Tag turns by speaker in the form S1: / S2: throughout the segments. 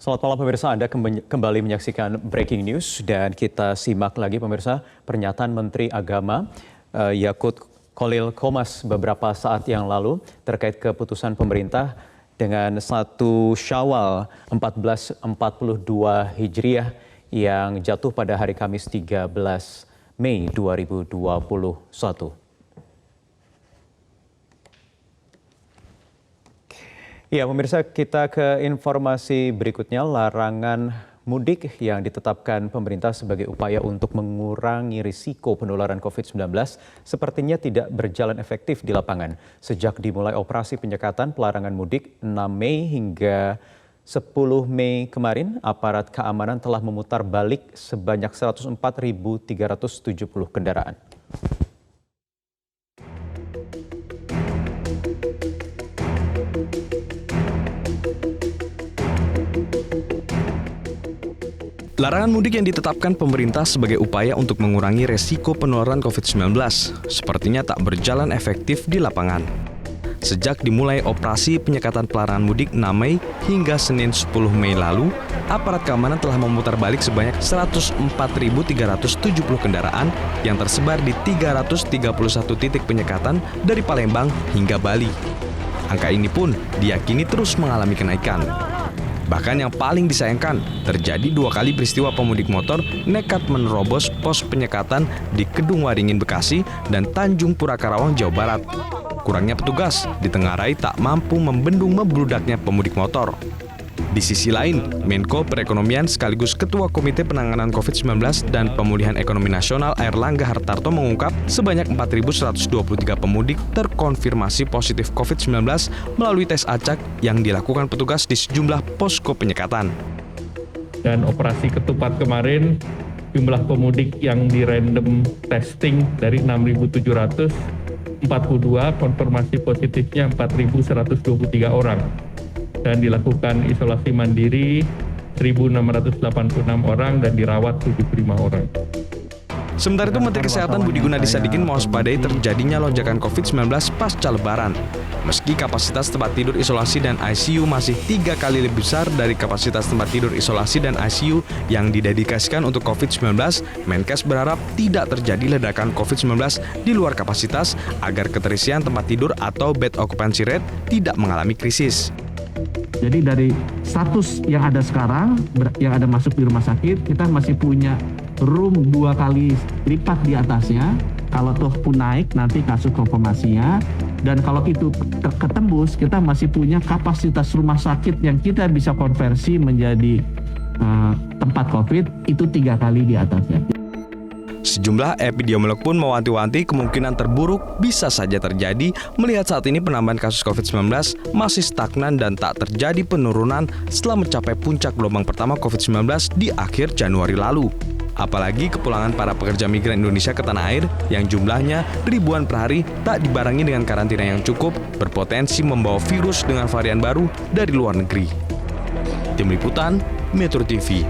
S1: Selamat malam pemirsa, Anda kembali menyaksikan Breaking News dan kita simak lagi pemirsa pernyataan Menteri Agama Yakut Khalil Qomas beberapa saat yang lalu terkait keputusan pemerintah dengan 1 Syawal 1442 Hijriah yang jatuh pada hari Kamis 13 Mei 2021. Ya pemirsa, kita ke informasi berikutnya. Larangan mudik yang ditetapkan pemerintah sebagai upaya untuk mengurangi risiko penularan COVID-19 sepertinya tidak berjalan efektif di lapangan. Sejak dimulai operasi penyekatan pelarangan mudik 6 Mei hingga 10 Mei kemarin, aparat keamanan telah memutar balik sebanyak 104.370 kendaraan.
S2: Larangan mudik yang ditetapkan pemerintah sebagai upaya untuk mengurangi resiko penularan COVID-19 sepertinya tak berjalan efektif di lapangan. Sejak dimulai operasi penyekatan pelarangan mudik 6 Mei hingga Senin 10 Mei lalu, aparat keamanan telah memutar balik sebanyak 104.370 kendaraan yang tersebar di 331 titik penyekatan dari Palembang hingga Bali. Angka ini pun diyakini terus mengalami kenaikan. Bahkan yang paling disayangkan, terjadi 2 kali peristiwa pemudik motor nekat menerobos pos penyekatan di Kedung Waringin Bekasi dan Tanjung Pura Karawang, Jawa Barat. Kurangnya petugas ditengarai tak mampu membendung membludaknya pemudik motor. Di sisi lain, Menko Perekonomian sekaligus Ketua Komite Penanganan COVID-19 dan Pemulihan Ekonomi Nasional Airlangga Hartarto mengungkap sebanyak 4.123 pemudik terkonfirmasi positif COVID-19 melalui tes acak yang dilakukan petugas di sejumlah posko penyekatan.
S3: Dan operasi ketupat kemarin, jumlah pemudik yang di random testing dari 6.742, konfirmasi positifnya 4.123 orang. Dan dilakukan isolasi mandiri 1.686 orang dan dirawat 75 orang.
S2: Sementara itu, Menteri Kesehatan Budi Gunadi Sadikin mewaspadai terjadinya lonjakan COVID-19 pasca Lebaran. Meski kapasitas tempat tidur isolasi dan ICU masih 3 kali lebih besar dari kapasitas tempat tidur isolasi dan ICU yang didedikasikan untuk COVID-19, Menkes berharap tidak terjadi ledakan COVID-19 di luar kapasitas agar keterisian tempat tidur atau bed occupancy rate tidak mengalami krisis.
S4: Jadi dari status yang ada sekarang, yang ada masuk di rumah sakit, kita masih punya room 2 kali lipat di atasnya. Kalau toh pun naik nanti kasus konfirmasinya. Dan kalau itu ketembus, kita masih punya kapasitas rumah sakit yang kita bisa konversi menjadi tempat COVID, itu 3 kali di atasnya.
S2: Sejumlah epidemiolog pun mewanti-wanti kemungkinan terburuk bisa saja terjadi melihat saat ini penambahan kasus COVID-19 masih stagnan dan tak terjadi penurunan setelah mencapai puncak gelombang pertama COVID-19 di akhir Januari lalu. Apalagi kepulangan para pekerja migran Indonesia ke tanah air yang jumlahnya ribuan per hari tak dibarengi dengan karantina yang cukup berpotensi membawa virus dengan varian baru dari luar negeri. Tim Liputan, Metro TV.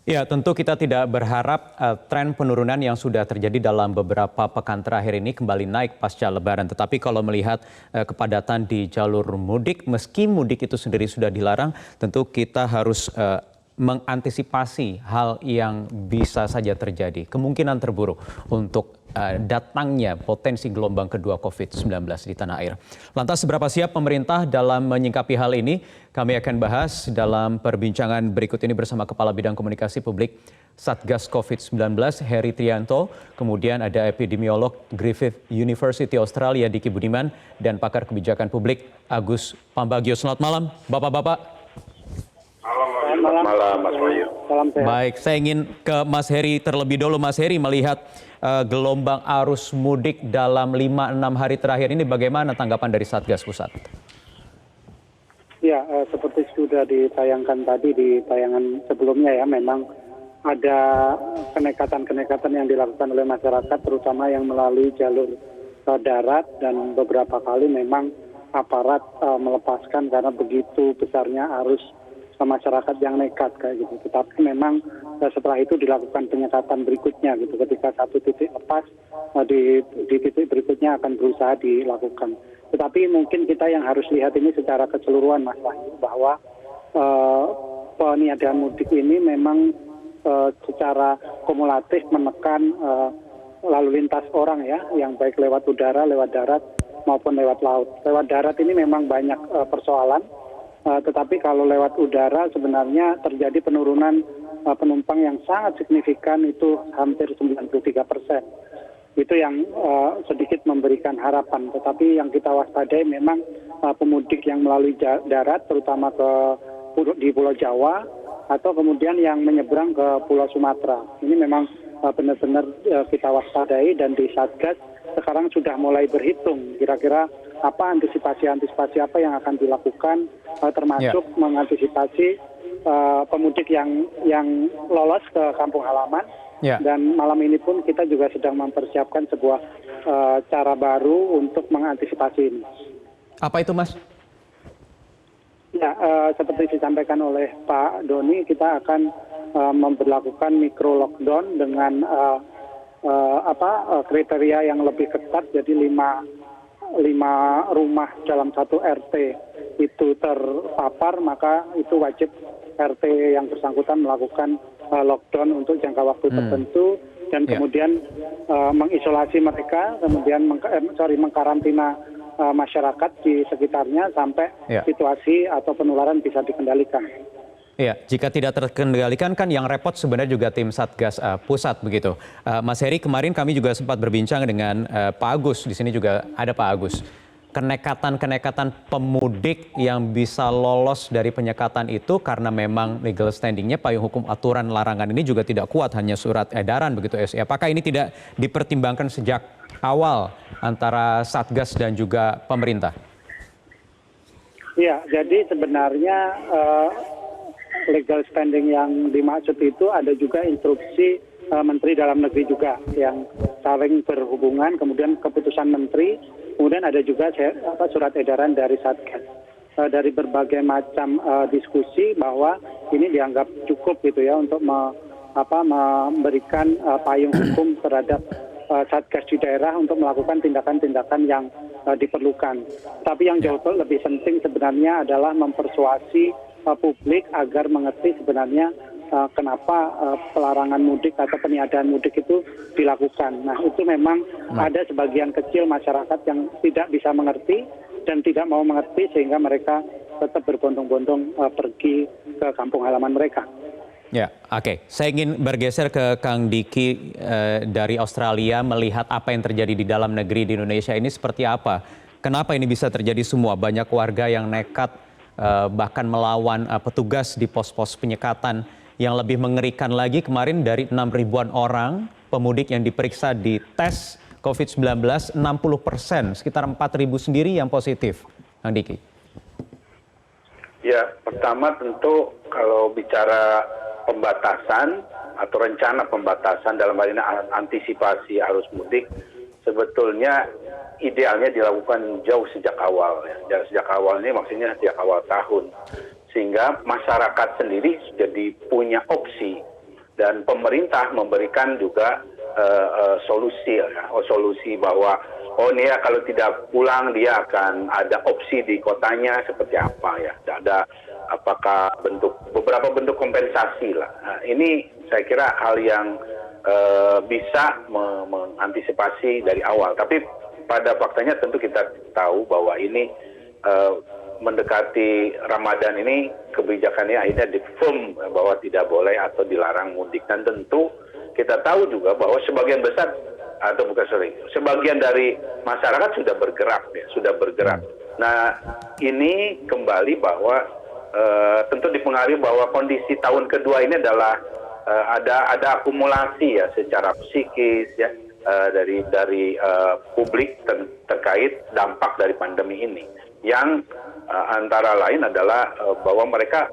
S1: Ya, tentu kita tidak berharap tren penurunan yang sudah terjadi dalam beberapa pekan terakhir ini kembali naik pasca Lebaran. Tetapi kalau melihat kepadatan di jalur mudik, meski mudik itu sendiri sudah dilarang, tentu kita harus mengantisipasi hal yang bisa saja terjadi. Kemungkinan terburuk untuk datangnya potensi gelombang kedua COVID-19 di tanah air. Lantas seberapa siap pemerintah dalam menyikapi hal ini? Kami akan bahas dalam perbincangan berikut ini bersama Kepala Bidang Komunikasi Publik Satgas COVID-19 Heri Trianto, kemudian ada epidemiolog Griffith University Australia Diki Budiman, dan pakar kebijakan publik Agus Pambagio. Selamat malam Bapak-Bapak.
S5: Selamat malam Mas Wahyu.
S1: Baik, saya ingin ke Mas Heri terlebih dulu. Mas Heri, melihat gelombang arus mudik dalam 5-6 hari terakhir ini, bagaimana tanggapan dari Satgas Pusat?
S5: Ya, seperti sudah ditayangkan tadi di tayangan sebelumnya ya, memang ada kenekatan-kenekatan yang dilakukan oleh masyarakat, terutama yang melalui jalur darat, dan beberapa kali memang aparat melepaskan karena begitu besarnya arus masyarakat yang nekat kayak gitu. Tetapi memang setelah itu dilakukan penyekatan berikutnya gitu. Ketika satu titik lepas, di titik berikutnya akan berusaha dilakukan. Tetapi mungkin kita yang harus lihat ini secara keseluruhan, Mas Wahyu, bahwa peniadaan mudik ini memang secara kumulatif menekan lalu lintas orang ya, yang baik lewat udara, lewat darat maupun lewat laut. Lewat darat ini memang banyak persoalan, tetapi kalau lewat udara sebenarnya terjadi penurunan penumpang yang sangat signifikan, itu hampir 93%. Itu yang sedikit memberikan harapan. Tetapi yang kita waspadai memang pemudik yang melalui darat, terutama di Pulau Jawa, atau kemudian yang menyeberang ke Pulau Sumatera. Ini memang benar-benar kita waspadai, dan di Satgas sekarang sudah mulai berhitung kira-kira apa antisipasi apa yang akan dilakukan, termasuk mengantisipasi pemudik yang lolos ke kampung halaman. Dan malam ini pun kita juga sedang mempersiapkan sebuah cara baru untuk mengantisipasi ini. Apa itu, Mas? Ya, seperti disampaikan oleh Pak Doni, kita akan memberlakukan mikro lockdown dengan kriteria yang lebih ketat. Jadi 5 rumah dalam satu RT itu terpapar, maka itu wajib RT yang bersangkutan melakukan lockdown untuk jangka waktu tertentu, dan kemudian mengisolasi mereka, kemudian mengkarantina masyarakat di sekitarnya sampai situasi atau penularan bisa dikendalikan.
S1: Iya, jika tidak terkendalikan kan yang repot sebenarnya juga tim Satgas Pusat begitu. Mas Heri, kemarin kami juga sempat berbincang dengan Pak Agus, di sini juga ada Pak Agus. Kenekatan pemudik yang bisa lolos dari penyekatan itu karena memang legal standingnya payung hukum aturan larangan ini juga tidak kuat, hanya surat edaran begitu SI. Apakah ini tidak dipertimbangkan sejak awal antara Satgas dan juga pemerintah?
S5: Ya, jadi sebenarnya legal standing yang dimaksud itu ada juga instruksi Menteri Dalam Negeri juga yang saling berhubungan, kemudian keputusan Menteri, kemudian ada juga surat edaran dari Satgas. Dari berbagai macam diskusi bahwa ini dianggap cukup gitu ya untuk memberikan payung hukum terhadap Satgas di daerah untuk melakukan tindakan-tindakan yang diperlukan. Tapi yang jauh lebih penting sebenarnya adalah mempersuasi publik agar mengerti sebenarnya kenapa pelarangan mudik atau peniadaan mudik itu dilakukan. Nah, itu memang ada sebagian kecil masyarakat yang tidak bisa mengerti dan tidak mau mengerti, sehingga mereka tetap berbondong-bondong pergi ke kampung halaman mereka.
S1: Ya, oke. Saya ingin bergeser ke Kang Diki dari Australia, melihat apa yang terjadi di dalam negeri di Indonesia ini seperti apa. Kenapa ini bisa terjadi semua? Banyak warga yang nekat bahkan melawan petugas di pos-pos penyekatan. Yang lebih mengerikan lagi, kemarin dari 6 ribuan orang pemudik yang diperiksa di tes COVID-19, 60%, sekitar 4.000 sendiri yang positif. Kang Diki.
S6: Ya, pertama tentu kalau bicara pembatasan atau rencana pembatasan dalam hal ini antisipasi arus mudik, sebetulnya idealnya dilakukan jauh sejak awal. Ya. Sejak awal ini maksudnya sejak awal tahun. Sehingga masyarakat sendiri jadi punya opsi, dan pemerintah memberikan juga solusi, solusi bahwa ini ya kalau tidak pulang dia akan ada opsi di kotanya seperti apa ya, ada apakah beberapa bentuk kompensasi lah. Nah, ini saya kira hal yang bisa mengantisipasi dari awal. Tapi pada faktanya tentu kita tahu bahwa ini mendekati Ramadan ini kebijakannya akhirnya difirm bahwa tidak boleh atau dilarang mudik, dan tentu kita tahu juga bahwa sebagian dari masyarakat sudah bergerak. Nah, ini kembali bahwa tentu dipengaruhi bahwa kondisi tahun kedua ini adalah ada akumulasi ya secara psikis ya dari publik terkait dampak dari pandemi ini, yang antara lain adalah bahwa mereka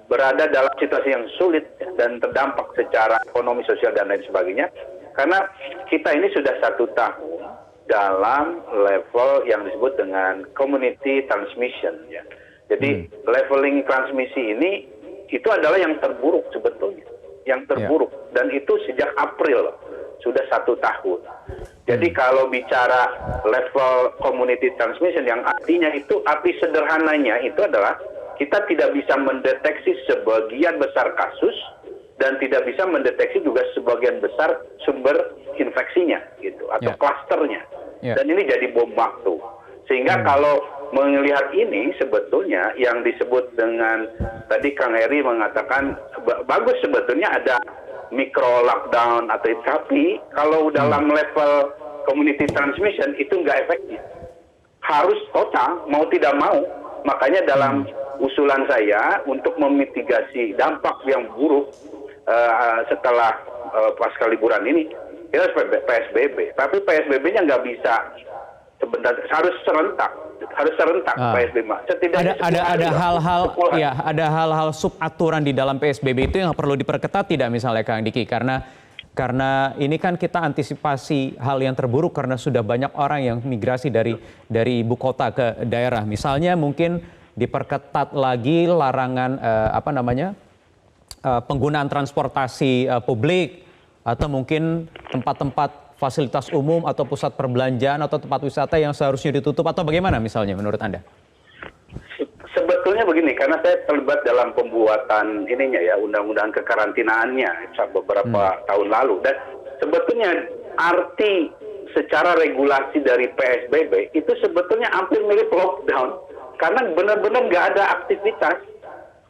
S6: berada dalam situasi yang sulit dan terdampak secara ekonomi, sosial, dan lain sebagainya. Karena kita ini sudah 1 tahun dalam level yang disebut dengan community transmission. Ya. Jadi leveling transmisi ini itu adalah yang terburuk sebetulnya. Yang terburuk. Dan itu sejak April. sudah 1 tahun. Jadi kalau bicara level community transmission yang artinya itu arti sederhananya itu adalah kita tidak bisa mendeteksi sebagian besar kasus dan tidak bisa mendeteksi juga sebagian besar sumber infeksinya gitu atau klasternya. Dan ini jadi bom waktu. Sehingga kalau melihat ini sebetulnya yang disebut dengan tadi Kang Heri mengatakan bagus sebetulnya ada micro lockdown atau tapi kalau dalam level community transmission itu nggak efektif. Harus total mau tidak mau. Makanya dalam usulan saya untuk memitigasi dampak yang buruk setelah pasca liburan ini kita PSBB. Tapi PSBB-nya nggak bisa sebentar, harus serentak PSBB. Setidaknya
S1: ada hal-hal subaturan di dalam PSBB itu yang perlu diperketat tidak misalnya Kang Diki karena ini kan kita antisipasi hal yang terburuk karena sudah banyak orang yang migrasi dari ibu kota ke daerah. Misalnya mungkin diperketat lagi larangan penggunaan transportasi publik atau mungkin tempat-tempat fasilitas umum atau pusat perbelanjaan atau tempat wisata yang seharusnya ditutup atau bagaimana misalnya menurut Anda?
S6: Sebetulnya begini, karena saya terlibat dalam pembuatan ininya ya, undang-undang kekarantinaannya beberapa tahun lalu. Dan sebetulnya arti secara regulasi dari PSBB itu sebetulnya hampir mirip lockdown. Karena benar-benar nggak ada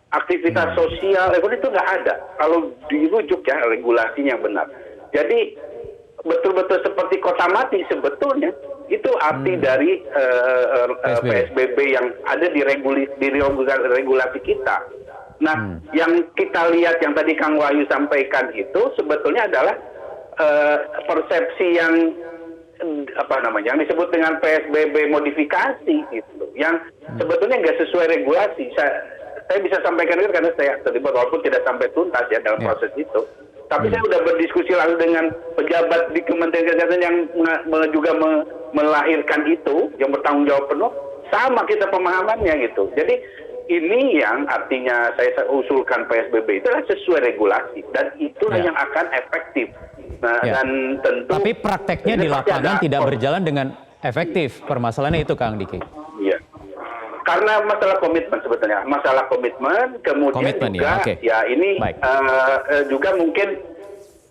S6: aktivitas sosial, itu nggak ada. Kalau dirujuk ya regulasinya benar. Jadi betul-betul seperti kota mati sebetulnya itu arti dari PSBB yang ada di regulasi kita. Nah, yang kita lihat yang tadi Kang Wahyu sampaikan itu sebetulnya adalah persepsi yang yang disebut dengan PSBB modifikasi gitu, yang sebetulnya nggak sesuai regulasi. Saya bisa sampaikan itu karena saya terlibat walaupun tidak sampai tuntas ya dalam proses itu. Tapi saya sudah berdiskusi lalu dengan pejabat di Kementerian Kesehatan yang juga melahirkan itu, yang bertanggung jawab penuh, sama kita pemahamannya gitu. Jadi ini yang artinya saya usulkan PSBB itu adalah sesuai regulasi dan itulah yang akan efektif. Nah, dan tentu. Tapi
S1: prakteknya di lapangan tidak berjalan dengan efektif. Permasalahannya itu Kang Diki.
S6: Iya. Karena masalah komitmen sebetulnya, kemudian juga ini juga mungkin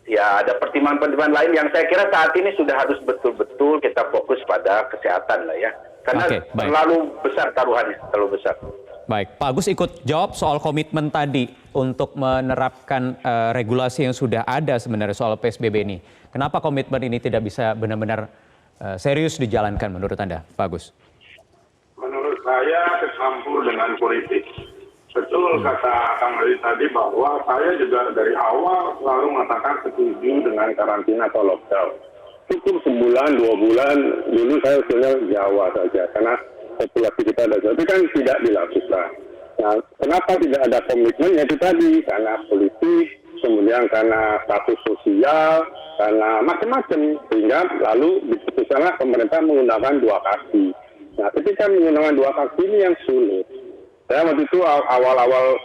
S6: ya ada pertimbangan-pertimbangan lain yang saya kira saat ini sudah harus betul-betul kita fokus pada kesehatan lah ya, karena terlalu besar taruhannya, terlalu besar.
S1: Baik, Pak Agus ikut jawab soal komitmen tadi untuk menerapkan regulasi yang sudah ada sebenarnya soal PSBB ini. Kenapa komitmen ini tidak bisa benar-benar serius dijalankan menurut Anda, Pak Agus?
S7: Saya kecampur dengan politik. Betul kata Kang Heri tadi bahwa saya juga dari awal selalu mengatakan setuju dengan karantina atau lockdown. Cukup sebulan, 2 bulan, dulu saya usulnya Jawa saja karena populasi kita ada. Tapi kan tidak dilakukan. Nah, kenapa tidak ada komitmen? Itu tadi karena politik, kemudian karena status sosial, karena macam-macam. Sehingga lalu diputuskanlah pemerintah menggunakan 2 kaki. Nah, ketika menggunakan 2 kaki ini yang sulit. Saya waktu itu awal-awal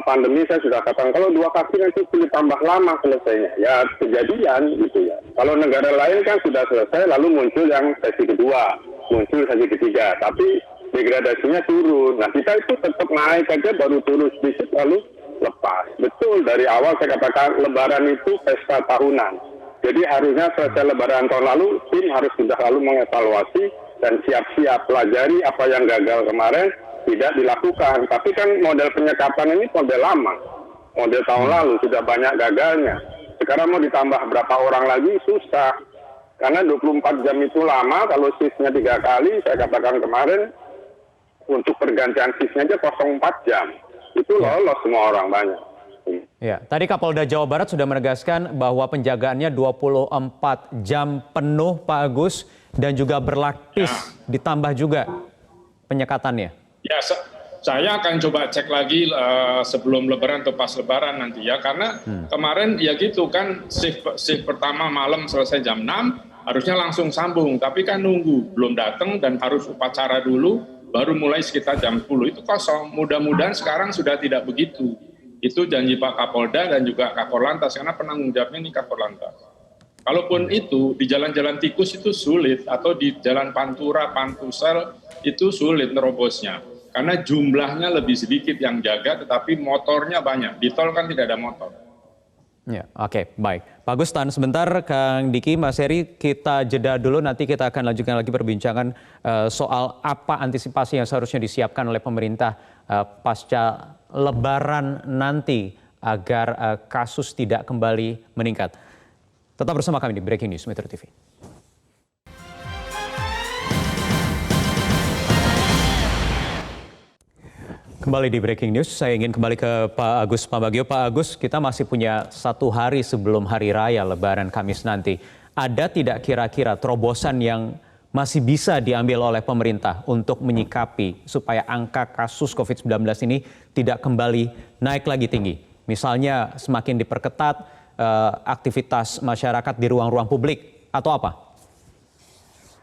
S7: pandemi saya sudah katakan kalau 2 kaki nanti sulit tambah lama selesainya. Ya kejadian gitu ya. Kalau negara lain kan sudah selesai lalu muncul yang sesi kedua, muncul sesi ketiga. Tapi degradasinya turun. Nah kita itu tetap naik aja baru turun sedikit lalu lepas. Betul dari awal saya katakan lebaran itu pesta tahunan. Jadi harusnya selesai lebaran tahun lalu tim harus sudah lalu mengevaluasi dan siap-siap pelajari apa yang gagal kemarin tidak dilakukan. Tapi kan model penyekapan ini model lama. Model tahun lalu sudah banyak gagalnya. Sekarang mau ditambah berapa orang lagi susah. Karena 24 jam itu lama, kalau shiftnya 3 kali, saya katakan kemarin, untuk pergantian shiftnya aja 04 jam. Itu lolos semua orang banyak.
S1: Ya, tadi Kapolda Jawa Barat sudah menegaskan bahwa penjagaannya 24 jam penuh Pak Agus. Dan juga berlapis, ditambah juga penyekatannya.
S8: Ya, saya akan coba cek lagi sebelum lebaran atau pas lebaran nanti ya. Karena kemarin ya gitu kan, shift pertama malam selesai jam 6, harusnya langsung sambung. Tapi kan nunggu, belum datang dan harus upacara dulu, baru mulai sekitar jam 10. Itu kosong. Mudah-mudahan sekarang sudah tidak begitu. Itu janji Pak Kapolda dan juga Kakor Lantas, karena penanggung jawabnya ini Kakor Lantas. Kalaupun itu di jalan-jalan tikus itu sulit, atau di jalan Pantura, Pantusel itu sulit nerobosnya. Karena jumlahnya lebih sedikit yang jaga, tetapi motornya banyak. Di tol kan tidak ada motor.
S1: Ya, oke, baik. Pak Agus, tahan sebentar, Kang Diki, Mas Heri, kita jeda dulu. Nanti kita akan lanjutkan lagi perbincangan soal apa antisipasi yang seharusnya disiapkan oleh pemerintah pasca Lebaran nanti agar kasus tidak kembali meningkat. Tetap bersama kami di Breaking News Metro TV. Kembali di Breaking News, saya ingin kembali ke Pak Agus Pambagio. Pak Agus, kita masih punya 1 hari sebelum Hari Raya Lebaran Kamis nanti. Ada tidak kira-kira terobosan yang masih bisa diambil oleh pemerintah untuk menyikapi supaya angka kasus COVID-19 ini tidak kembali naik lagi tinggi? Misalnya semakin diperketat aktivitas masyarakat di ruang-ruang publik atau apa?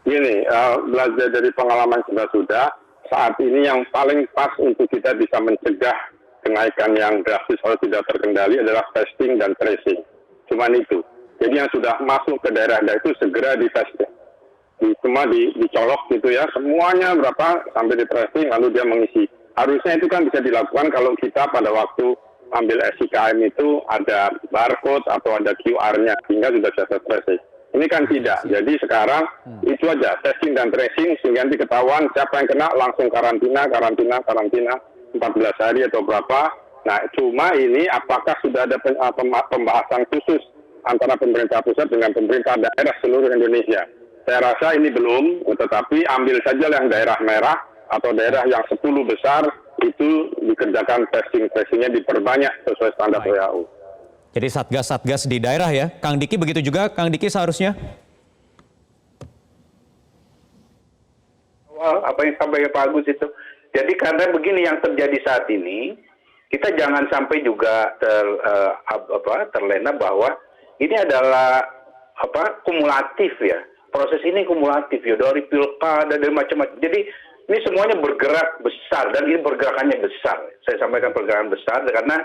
S7: Gini, belajar dari pengalaman sudah, saat ini yang paling pas untuk kita bisa mencegah kenaikan yang drastis kalau tidak terkendali adalah testing dan tracing. Cuman itu. Jadi yang sudah masuk ke daerah-daerah itu segera di testing. Cuma dicolok gitu ya, semuanya berapa sampai di tracing lalu dia mengisi. Harusnya itu kan bisa dilakukan kalau kita pada waktu ambil SIKM itu ada barcode atau ada QR-nya sehingga sudah bisa tracing. Ini kan tidak. Jadi sekarang itu aja testing dan tracing sehingga nanti ketahuan siapa yang kena langsung karantina 14 hari atau berapa. Nah, cuma ini apakah sudah ada pembahasan khusus antara pemerintah pusat dengan pemerintah daerah seluruh Indonesia? Saya rasa ini belum, tetapi ambil saja yang daerah merah atau daerah yang 10 besar itu dikerjakan testing-tracingnya diperbanyak sesuai standar WHO.
S1: Jadi satgas-satgas di daerah ya. Kang Diki begitu juga, Kang Diki seharusnya?
S6: Apa yang sampai Pak Agus itu. Jadi karena begini yang terjadi saat ini, kita jangan sampai juga terlena bahwa ini adalah kumulatif ya. Proses ini kumulatif ya, dari pilkada, dari macam-macam. Jadi ini semuanya bergerak besar dan ini pergerakannya besar. Saya sampaikan pergerakan besar karena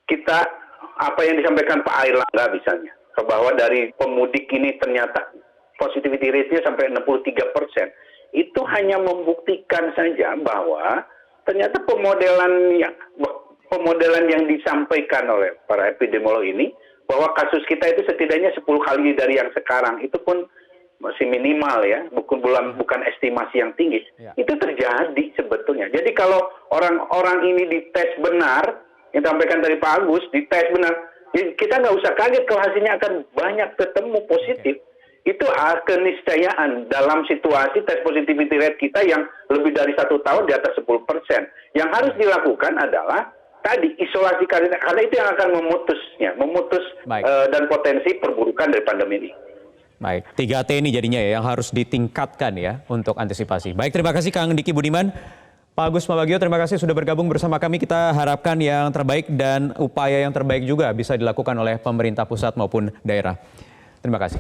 S6: kita apa yang disampaikan Pak Airlangga misalnya, bahwa dari pemudik ini ternyata positivity rate-nya sampai 63%. Itu hanya membuktikan saja bahwa ternyata pemodelan yang disampaikan oleh para epidemiolog ini, bahwa kasus kita itu setidaknya 10 kali dari yang sekarang, itu pun masih minimal ya, bukan estimasi yang tinggi. Ya. Itu terjadi sebetulnya. Jadi kalau orang-orang ini dites benar, yang disampaikan dari Pak Agus, dites benar, kita nggak usah kaget kalau hasilnya akan banyak ketemu positif. Itu keniscayaan dalam situasi tes positivity rate kita yang lebih dari 1 tahun di atas 10%. Yang harus dilakukan adalah tadi isolasi karena itu yang akan memutus dan potensi perburukan dari pandemi ini.
S1: Baik, 3T ini jadinya ya yang harus ditingkatkan ya untuk antisipasi. Baik, terima kasih Kang Diki Budiman. Pak Agus Pambagio, terima kasih sudah bergabung bersama kami. Kita harapkan yang terbaik dan upaya yang terbaik juga bisa dilakukan oleh pemerintah pusat maupun daerah. Terima kasih.